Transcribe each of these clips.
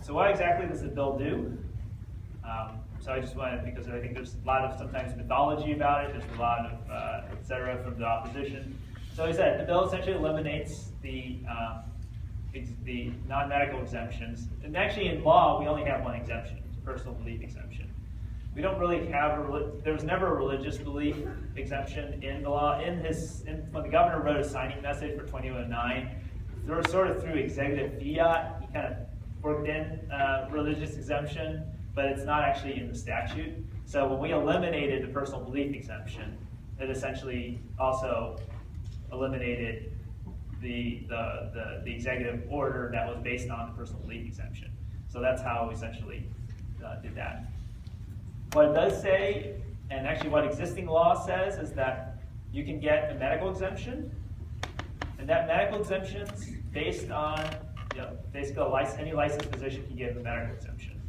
So what exactly does the bill do? So I just wanted, because I think there's a lot of sometimes mythology about it, there's a lot of et cetera from the opposition. So as I said, the bill essentially eliminates the non-medical exemptions. And actually in law, we only have one exemption, it's a personal belief exemption. We don't really have, there was never a religious belief exemption in the law. When the governor wrote a signing message for 2009, sort of through executive fiat, he kind of worked in religious exemption, but it's not actually in the statute. So when we eliminated the personal belief exemption, it essentially also eliminated the executive order that was based on the personal belief exemption. So that's how we essentially did that. What it does say, and actually what existing law says, is that you can get a medical exemption, and that medical exemption is based on, basically any licensed physician can get a medical exemption.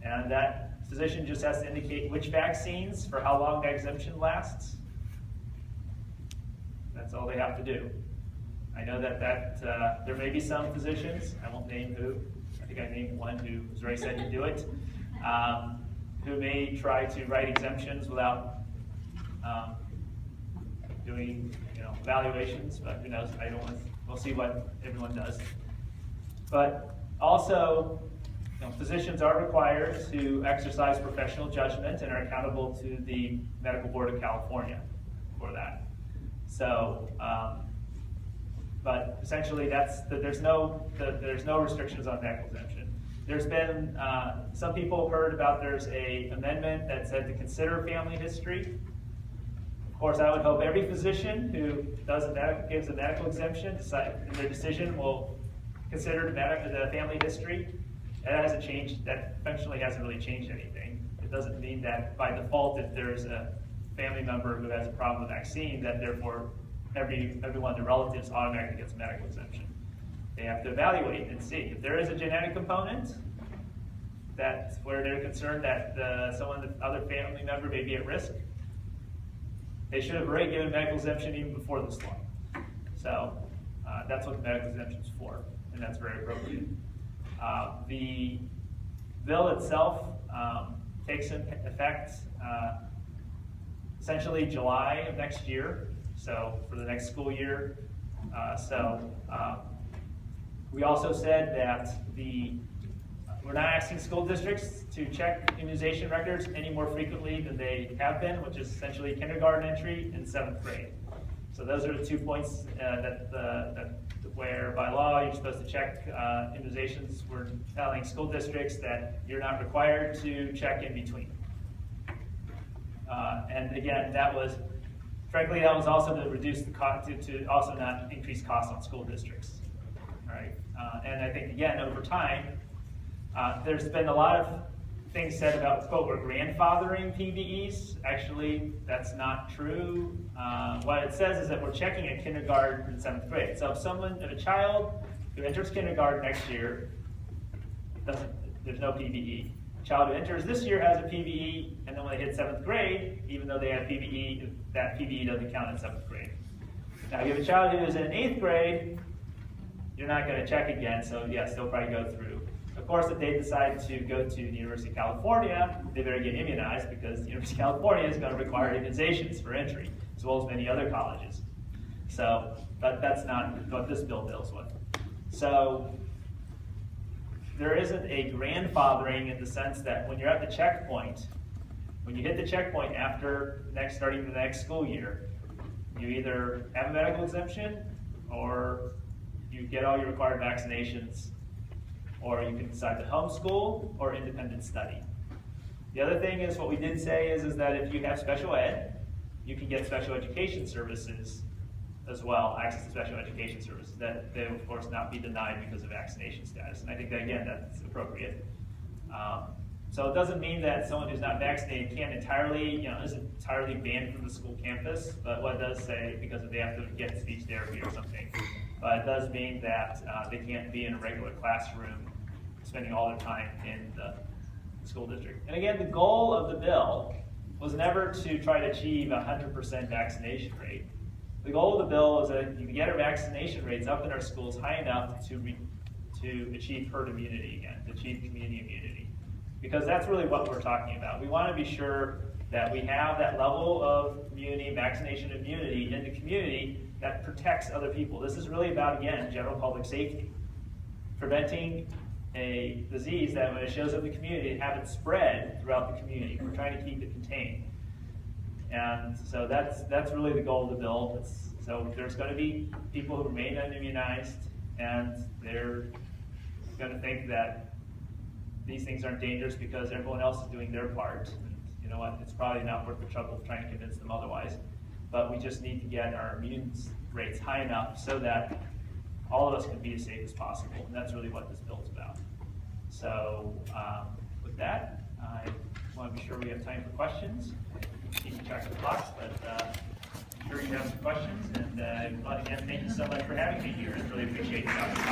And that physician just has to indicate which vaccines for how long that exemption lasts. That's all they have to do. I know that there may be some physicians, I won't name who, I think I named one who was very said to do it, who may try to write exemptions without doing evaluations, but who knows, we'll see what everyone does. But also, physicians are required to exercise professional judgment and are accountable to the Medical Board of California for that. So, but essentially, there's no restrictions on medical exemption. There's been some people have heard about there's a amendment that said to consider family history. Of course, I would hope every physician who gives a medical exemption in their decision will consider the family history. That hasn't changed. That functionally hasn't really changed anything. It doesn't mean that by default, if there's a family member who has a problem with vaccine, that therefore every one of the relatives automatically gets a medical exemption. They have to evaluate and see if there is a genetic component that's where they're concerned that the other family member may be at risk. They should have already given a medical exemption even before this law. So that's what the medical exemption is for, and that's very appropriate. The bill itself takes effect essentially July of next year, so for the next school year. We also said that we're not asking school districts to check immunization records any more frequently than they have been, which is essentially kindergarten entry and 7th grade. So those are the 2 points where by law you're supposed to check immunizations. We're telling school districts that you're not required to check in between. And again, frankly, that was also to reduce the cost, to also not increase costs on school districts. All right. And I think, again, over time, there's been a lot of things said about, quote, we're grandfathering PBEs. Actually, that's not true. What it says is that we're checking at kindergarten and 7th grade. So if a child who enters kindergarten next year, there's no PBE. A child who enters this year has a PBE, and then when they hit 7th grade, even though they have PBE, that PBE doesn't count in 7th grade. Now, if you have a child who is in 8th grade, you're not going to check again, so yes, they'll probably go through. Of course, if they decide to go to the University of California, they better get immunized because the University of California is going to require immunizations for entry, as well as many other colleges. So, but that's not what this bill deals with. So, there isn't a grandfathering in the sense that when you're at the checkpoint, when you hit the checkpoint after starting the next school year, you either have a medical exemption or you get all your required vaccinations, or you can decide to homeschool or independent study. The other thing is, what we did say is that if you have special ed, you can get special education services as well, access to special education services, that they will of course not be denied because of vaccination status. And I think that, again, that's appropriate. So it doesn't mean that someone who's not vaccinated can't entirely, isn't entirely banned from the school campus, but what it does say, because if they have to get speech therapy or something, but it does mean that they can't be in a regular classroom spending all their time in the school district. And again, the goal of the bill was never to try to achieve a 100% vaccination rate. The goal of the bill was that you get our vaccination rates up in our schools high enough to achieve herd immunity again, to achieve community immunity. Because that's really what we're talking about. We want to be sure that we have that level of immunity, vaccination immunity in the community that protects other people. This is really about, again, general public safety. Preventing a disease that when it shows up in the community, have it spread throughout the community. We're trying to keep it contained. And so that's really the goal of the bill. So there's going to be people who remain unimmunized, and they're going to think that these things aren't dangerous because everyone else is doing their part. And you know what? It's probably not worth the trouble of trying to convince them otherwise. But we just need to get our immune rates high enough so that all of us can be as safe as possible. And that's really what this bill is about. So with that, I want to be sure we have time for questions. Keep track of the clock, but I'm sure you have some questions. And again, thank you so much for having me here. I really appreciate the opportunity.